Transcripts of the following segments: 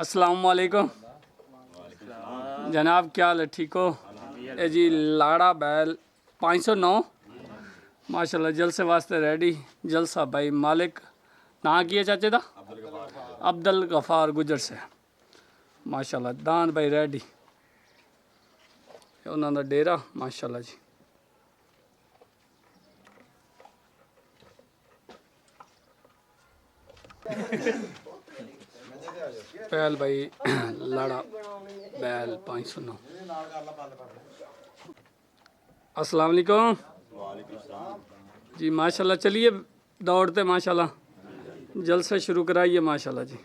अस्सलाम वालेकुम जनाब, क्या हाल है? ठीक हो? ए जी लाड़ा बैल 509 माशाल्लाह जलसे वास्ते रेडी। जलसा भाई मालिक ना किए चाचे दा अब्दुल गफार गुजर से माशाल्लाह। दान भाई रेडी उन्होंने डेरा माशाल्लाह जी। बैल भाई लाड़ा बैल 509। अस्सलाम वालेकुम जी। माशाल्लाह चलिए दौड़ते माशाल्लाह जल्द से शुरू कराइए माशाल्लाह जी।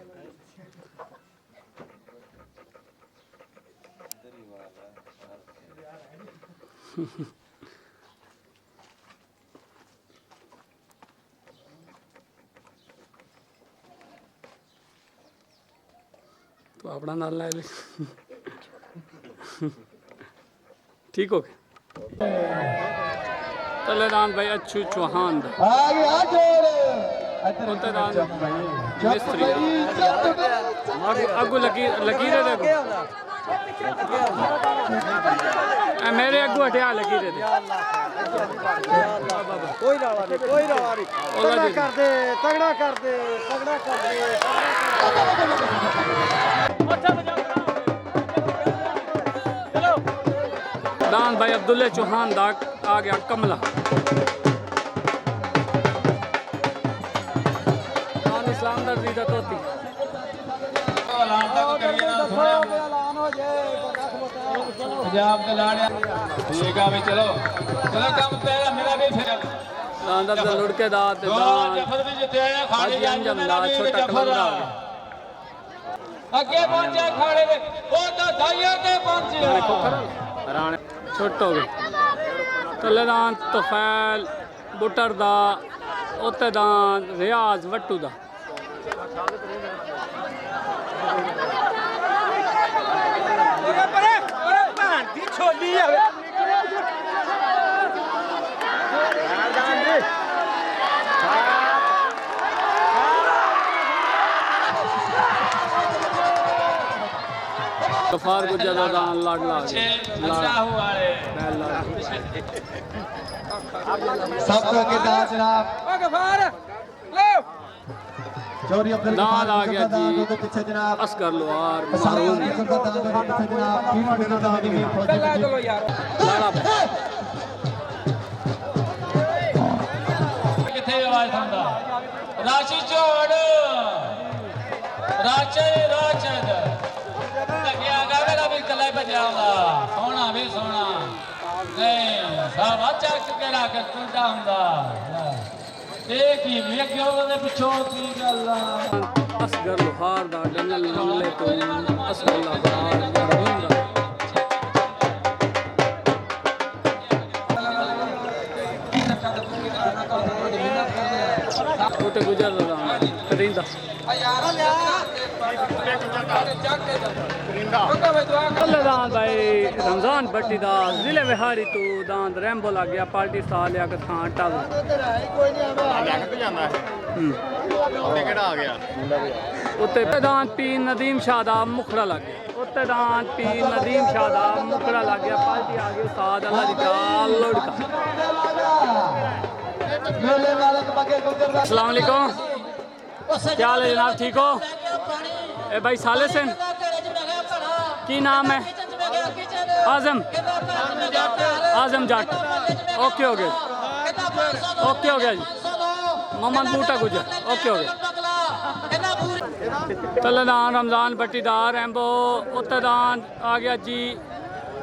तो अपना नाल ला ले ठीक हो गया। तलेदान भाई अच्छू चौहान मिस्त्री अगू लकीरे देखो मेरे अगू हटिया लकीरे दे कोई रावा नहीं, कोई रावा नहीं। तगड़ा कर दे, तगड़ा कर दे, तगड़ा कर दे। दान भाई अब्दुल्ले चौहान दाग आ गया कमला। दान इस्लाम दा रीदा तोती पंजाब के लाड़िया ठीक है भाई। चलो चलो कम तेरा मेरा भी फिर दान दा लुड़के दात दान जफर भी जिते आया खाली हाजी अंजम दा छोटा कमला आगे पहुंचे खाड़े में वो तो दाइया के पहुंचे राणे छोटो गए। तलेदान तफैल बुटर दा उत्ते दान रियाज वट्टू दा गफार को ज्यादा दान लाडला सबको के दांत जनाब चोरी अब्दुल दान आ गया जी। के पीछे जनाब असगर लोहार मारूम जनाब तीन मिनट का आदमी लाड़ा किथे आवाज सुनदा राशि चोड़ राचे राचद लगिया गा मेरा भी कले बजाऊंगा सोना भी सोना नहीं सब अच्छा के रख कुंडा हुंदा एक ही वेख्यो ਉਹਦੇ ਪਿੱਛੋਂ ਕੀ ਗੱਲ ਆ। असगर लोहार दा डंगल नमले तो असगर लोहार मरहुंदा छोटे गुजर दा करिंदा दान भाई रमजान भट्टी दा जिले बिहारी तू दान रैम्बो लग गया पार्टी साल लियाकत खान टाल उत्ते दान पी नदीम शाह दा मुखड़ा लग गया। उत्ते दान पी नदीम शाह दा मुखड़ा लग गया। पार्टी आ गई उस्ताद अल्लाह दी चाल लुड़का। अस्सलाम वालेकुम, क्या हाल है जनाब? ठीक हो? ए भाई साले से की नाम है? आजम आजम जाट। ओके हो गया, ओके हो गया जी। मोहम्मद बूटा गुजर ओके हो गया। तलेदान रमजान भट्टीदार एम्बो उत्तदान आ गया जी।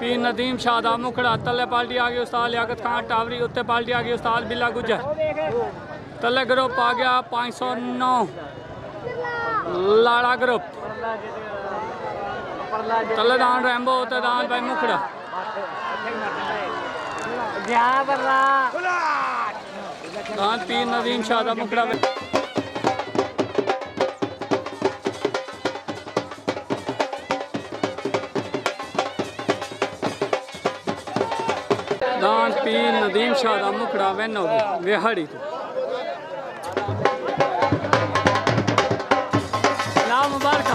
पी नदीम शाह दा मुखड़ा तले पार्टी आ गई उस्ताद लियाकत खान टावरी। उत्ते पार्टी आ गई उस्ताद बिल्ला गुजर। तले ग्रुप आ गया 509 लाड़ा ग्रुप। तलेदान रैम्बो उत्तदान भाई मुखड़ा दान पी नदीम शाह दा मुखड़ा दान पी नदीम शाह दा मुखड़ा वैन हो गया विहाड़ी तो नाम मुबारक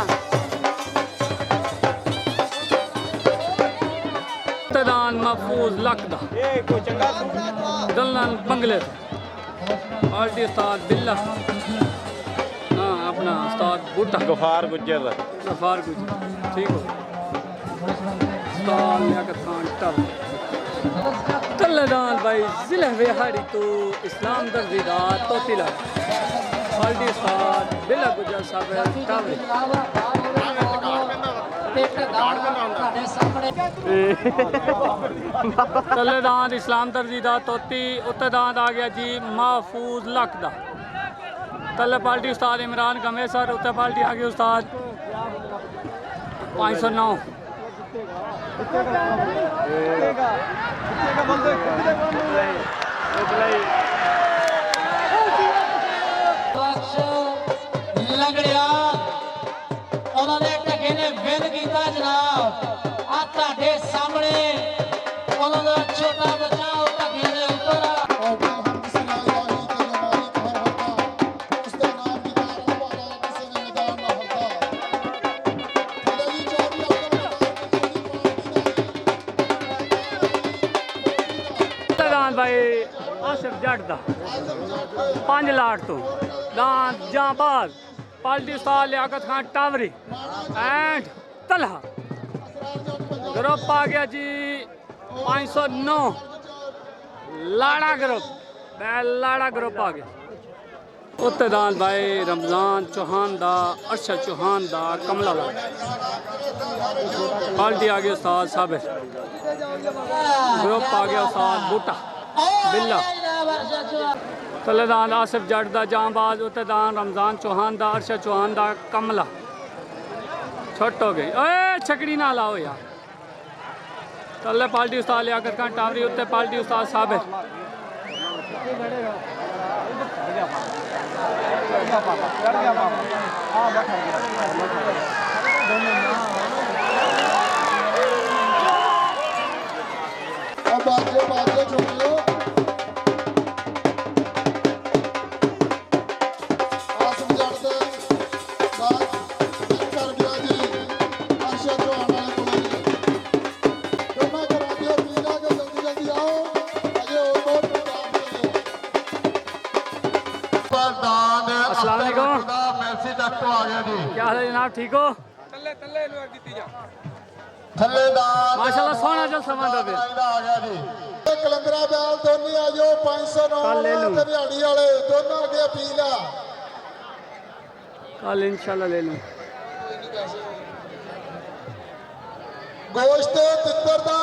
महफूज लकदा ਇਹ ਕੋਈ ਚੰਗਾ ਸੂਟ दलन बंगले पार्टी उस्ताद बिल्ला हाँ अपना उस्ताद बूटा ਗਫਾਰ गुज्जर गफार कुछ ठीक हो उस्ताद लियाकत खान टल तल्लेदान भाई जिले बिहारी तो इस्लाम दर्जीदा तो तिला पार्टी उस्ताद बिल्ला गुज्जर साहब टावरी तल्लेदान इस्लाम दर्जीदा तोती उत्तेदान आ गया जी महफूज लक दा तल्ले पार्टी उस्ताद इमरान गमे सर उत्ते पार्टी आ गई उस्ताद 509 ਲੰਗੜਿਆ ਉਹਨਾਂ ਦੇ ਢੱਗੇ ਨੇ ਵਿਨ ਕੀਤਾ ਜਨਾਬ ਆ ਤੁਹਾਡੇ ਸਾਹਮਣੇ ਉਹਨਾਂ ਦਾ ਛੋਟਾ ਬੱਚਾ ਉਹ ਢੱਗੇ ਦੇ ਉੱਪਰ ਆ तल्लेदान भाई आसिफ जट दा 5 लाख तो दान जाबाज party Ustad Liaquat Khan Tawari and Talha group आ गया जी 509 लाड़ा ग्रुप लाड़ा ग्रुप आ गया उत्तेदान भाई रमजान चौहान दा अरशद चौहान दा कमला दा पार्टी आ गई उस्ताद साबिर ग्रुप आ गया उस्ताद बूटा बिल्ला तल्लेदान आसिफ जट दा जांबाज उत्तेदान रमजान चौहान दा अरशद चौहान दा कमला छुट हो गई ओए छकड़ी ना लाओ यार तल्ले पार्टी उस्ताद लियाकत खान टावरी उत्ते पार्टी उस्ताद साबिर बाजे बाजे छोड़ियो आसम जड़ते साथ कर गया जी अर्शद चौहान वाले को मैं करा दिया पीला के जल्दी जल्दी आओ अजय और बहुत प्रधान अस्सलाम वालेकुम मेसी तक तो आ गया जी क्या हाल है जनाब ठीक हो थल्लेदार माशाल्लाह सोना जलसा बंदा पे आ गया जी कलंदरा बैल दोनों आ जाओ 509 कल ले लूं। ते दिहाड़ी वाले दोनों अगे अपील आ कल इंशाल्लाह ले लूँ गोश्त तिੱਤਰ ਦਾ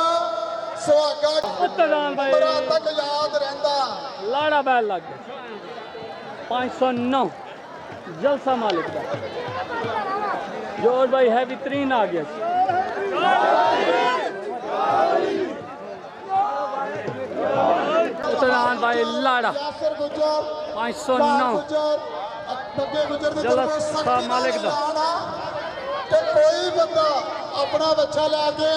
ਸੁਹਾਗਾ उत्तेदान भाई ਬੜਾ ਤੱਕ ਯਾਦ ਰਹਿੰਦਾ लाड़ा बैल लग गया 509 जलसा मालिक का जोर भाई हैवी तरीन आ गया उत्तेदान भाई लाड़ा ਯਾਸਰ ਗੁੱਜਰ 509 ਗੁੱਜਰ ਅੱਗੇ ਗੁੱਜਰ ਦੇ ਜਲਸ ਤਰਫੋਂ ਸਖਤ ਸਾਹਿਬ ਮਾਲਿਕ ਦਾ। ਤੇ ਕੋਈ ਬੰਦਾ ਆਪਣਾ ਬੱਚਾ ਲੈ ਕੇ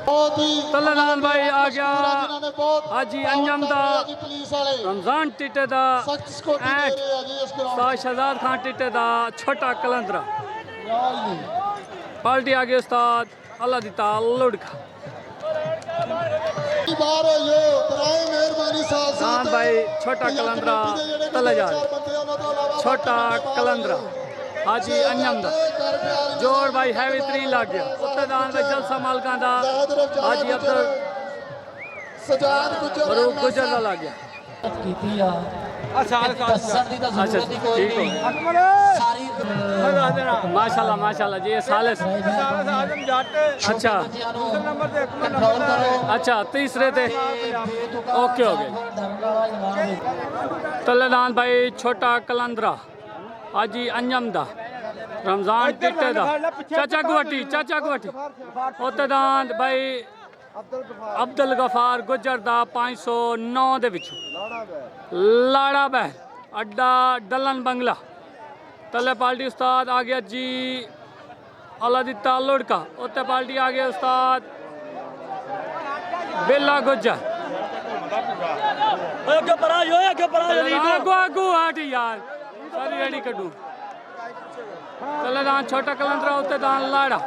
ਬਹੁਤ ਹੀ तल्लेदान भाई आ ਜਿਨ੍ਹਾਂ गया ਨੇ ਬਹੁਤ हाजी अंजम दा ਜੀ ਪੁਲਿਸ ਵਾਲੇ रमजान टिटे दा ਸਖਤ ਸਕਿਉਰਟੀ ਦੇ एंड ਰਹੇ ਆ ਜੀ ਇਸ ਗਰਾਊਂਡ उस्ताद शहजाद खान टिटे दा छोटा कलंदरा ਨਾਲ पार्टी आ गई उस्ताद अल्लाह दी ताल्लुड़ का बाहर होइयो तराए मेहरबानी साथ दान भाई छोटा कलंदरा तले जा छोटा कलंदरा हाजी अंजम दा जोर भाई हैवी तरीन लग गया उत्तेदान भाई जलसा मालकां दा हाजी अब्दुल सजाद गुजर फरूक गुजर दा लग गया ਕੀਤੀ ਆ ਦੱਸਣ ਦੀ ਤਾਂ अच्छा ਜ਼ਰੂਰਤ ਹੀ ਕੋਈ ठीक हो ਨਹੀਂ ਅਕਮਲ ਸਾਰੀ माशाल्लाह जी ये सालिस ਆਜ਼ਮ ਜੱਟ अच्छा ਬੱਚਿਆਂ ਨੂੰ ਨੰਬਰ ਤੇ ਅਕਮਲ ਕੰਟਰੋਲ ਕਰੋ अच्छा तीसरे ते ओके हो गए तल्लेदान भाई छोटा कलंदरा हाजी अंजम दा रमजान टिटे दा चाचा गुवाटी उत्तेदान भाई अब्दुल गफार गुजर दा 509 दे विचों लाड़ा बह अड्डा डलन बंगला तले पार्टी उस्ताद आ गया जी अल्लाह दी ताल्लुड़ का उत्ते पार्टी आ गया उस्ताद बेला गुजर आगू आटी यार सारी रेडी कड्डू तले दान छोटा कलंदरा उत्ते दान लाड़ा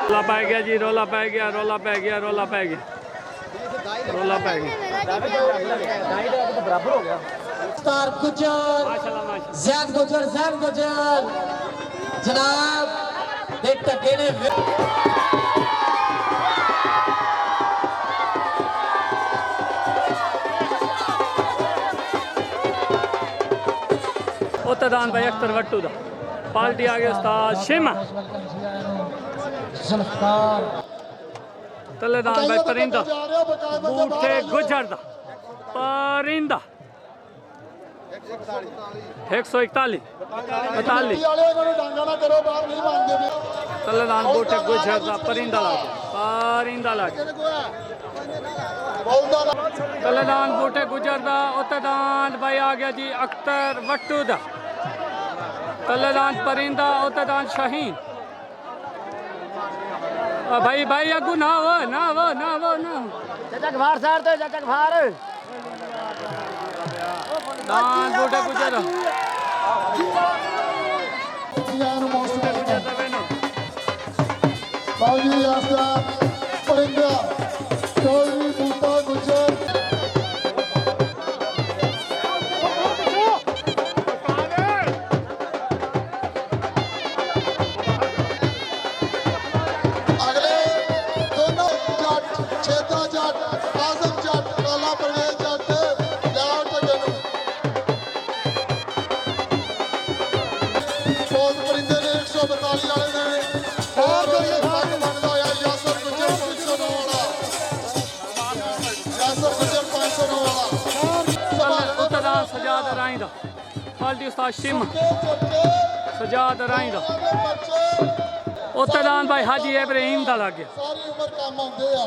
रोला पै गया जी, रोला पै गया, रोला पै गया, रोला पै गया, रोला पै गया। तार गुजर माशाल्लाह माशाल्लाह। जैद गुजर जनाब एक टके ने उत्तदान भाई अख्तर वट्टू दा पार्टी आ गया उस्ताद शिमा जुल्फकार तलेदान भाई परिंदा बूठे गुजर दा परिंदा 141 42 तलेदान बूठे गुजर दा परिंदा लागे तलेदान बूठे गुजर दा उत्तदान भाई आ गया जी अख्तर वट्टू दा तलेदान परिंदा उत्तदान शाहीन भाई भाई अगू ना वो चाचा भार सार तो चाचा भार दान बूठे गुजर बाजी आस्था परिंदा चौधरी बूटा गुजर अगले दोनों जट छेदा जट आजम जट काला परवेज जट जाओ टके बहुत परिंदे ने 142 वाले ने और पग बनदा होया यासर गुजर 509 वाला यासर गुजर 509 वाला उत्तदान सजाद राइंदा पार्टी उस्ताद शिमा सजाद राइंदा उत्तदान भाई हाजी इब्राहिम दा लग गया सारी उम्र काम आउंदे आ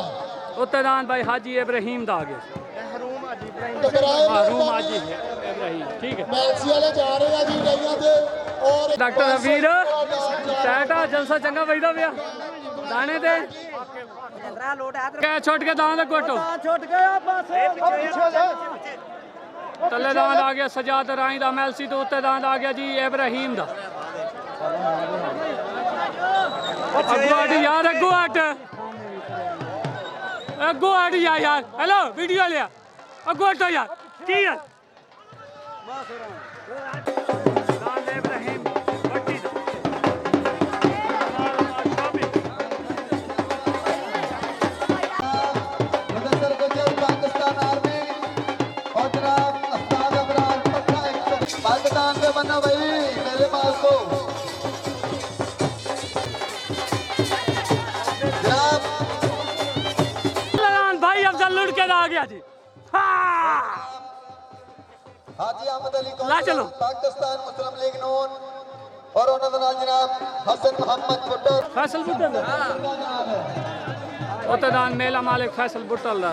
उत्तदान भाई हाजी इब्राहिम दा आ गया टकराए रूम हाजी इब्राहिम ठीक है मैक्सी वाले जा रहे हैं जी गईयां दे और डॉक्टर हबीर टैटा जलसा चंगा बजदा पिया दाने ते कै छोट के दान दे कोटो ਛੁੱਟ ਗਿਆ ਬਸ तले दान आ गया सजाद राई दा मैलसी तो उत्ते दान आ गया जी इब्राहिम दा अगू हट यार अगू हट यार हेलो वीडियो लिया अगू हटो यार की है दान दे इब्राहिम भट्टी दा मुदस्सर गुजर पाकिस्तान आर्मी और जनाब उस्ताद अबरार पक्का पाकिस्तान से बना भाई मेरे पास को जनाब भाई अफजल लुढ़ के आ गया जी हाँ हाजी अहमद अली ला चलो। पाकिस्तान मुस्लिम लीग नून और उन्होंने नाल जनाब हसन मोहम्मद पुट्टर फैसल बुटल उत्ते दान मेला मालिक फैसल बुटल दा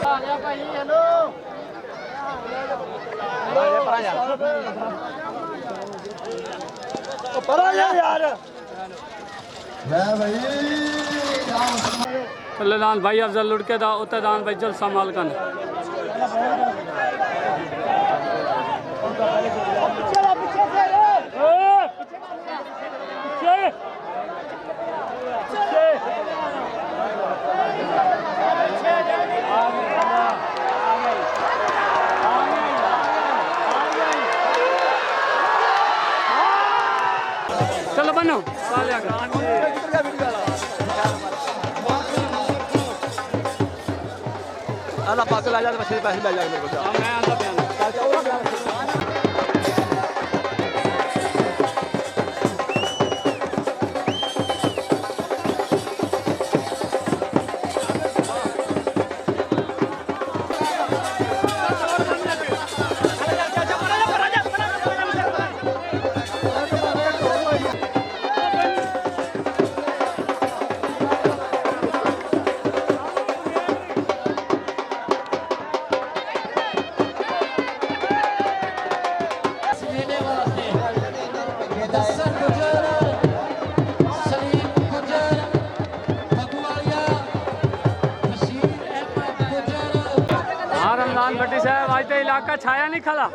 ਆ ਗਿਆ ਭਾਈ ਹੈਲੋ ਪਰਾਂ ਜਾ ਯਾਰ मैं भाई तलेदान भाई अफजल लुड़के दा उत्ते दान भाई जलसा मालकन चलो पीछे से चलो बनो साले आगे अल्लाह पाक ला जा तो पैसे ले जा मेरे को मैं आंदा बयान रमजान भट्टी साहब आज तो इलाका छाया नहीं खला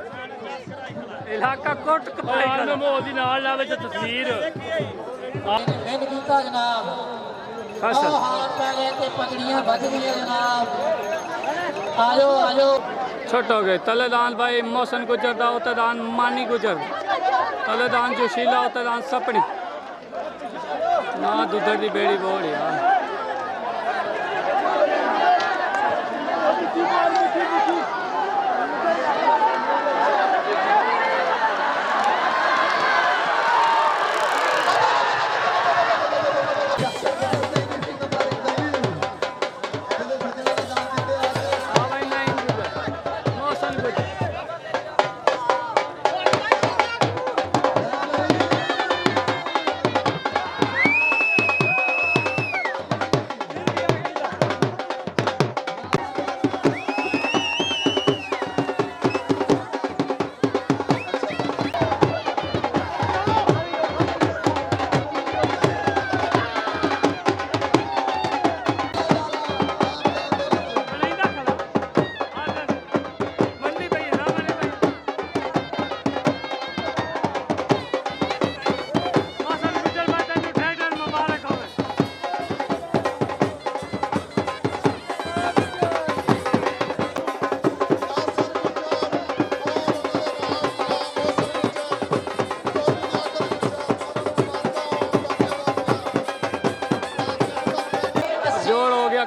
ਇਲਾਕਾ ਕੋਟ ਕਪਾਈ ਨਮੋ ਦੀ ਨਾਲ ਲਾਵੇ ਤੇ ਤਸਵੀਰ ਪਿੰਡ ਕੀਤਾ ਜਨਾਬ ਫਸਲ ਉਹ ਹਾਰ ਪੈ ਗਏ ਤੇ ਪਗੜੀਆਂ ਵੱਜ ਗਈਆਂ ਜਨਾਬ ਆਜੋ ਆਜੋ छोट हो गए तलेदान भाई मोहसन गुजर दा उतदान मानी गुजर तलेदान जो शीला उतदान सपनी ना दुधर दी बेड़ी बोल यार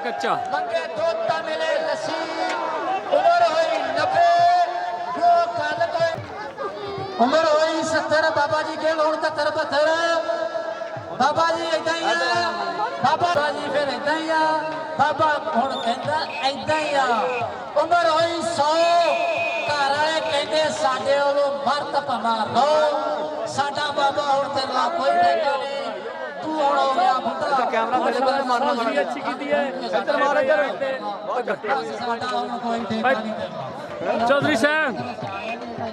कच्चा मंगे दोता मिले लसी उम्र होई 90 जो कल तो उम्र होई 70 बाबा जी के लोन 73 बाबा जी इदां ही बाबा जी फिर इदां ही बाबा हुण कहंदा इदां ही उम्र होई 100 घर वाले कहंदे साडे ओलो मरत पमार लो साडा बाबा हुण ते ला कोई ठेका नहीं तू हुण हो गया बुढ़ा कैमरा मेरे को मारना बड़ी अच्छी की दी है इधर मारो साडा हुण कोई ठेका नहीं चौधरी साहब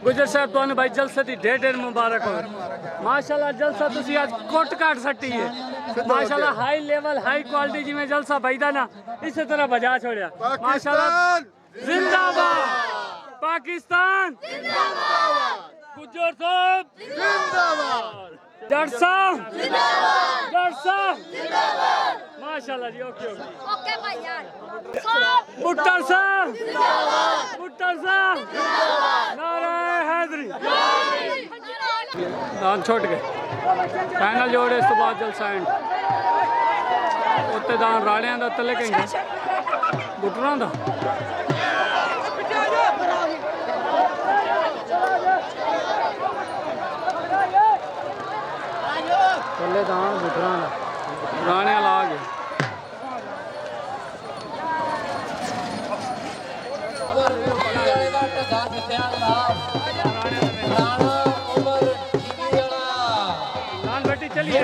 गुजर साहब तो भाई जलसे की ढेर मुबारक हो माशाल्लाह जलसा तुसी आज कोट काट सटी है माशाल्लाह हाई लेवल हाई क्वालिटी जिमें जलसा भाईदा ना इसी तरह बजा छोड़िया माशाल्लाह जिंदाबाद पाकिस्तान जिंदाबाद गुजर साहब जिंदाबाद डॉक्टर साहब जिंदाबाद डॉक्टर साहब जिंदाबाद माशाल्लाह जी ओके ओके भाई यार बुट्टर साहब जिंदाबाद बुट्टर साहब जिंदाबाद नारे हैदरी दान छोड़ गए फाइनल जोड़े इस तो बाद जलसा एंड उत्ते दान राणियां दा तले कहेंगे बुटरां दा तले दान बुटरां दा राणियां ला गए वाले दा ढगा जित्तिया जनाब राणा उमर जीवी वाला दान बेटी चलिए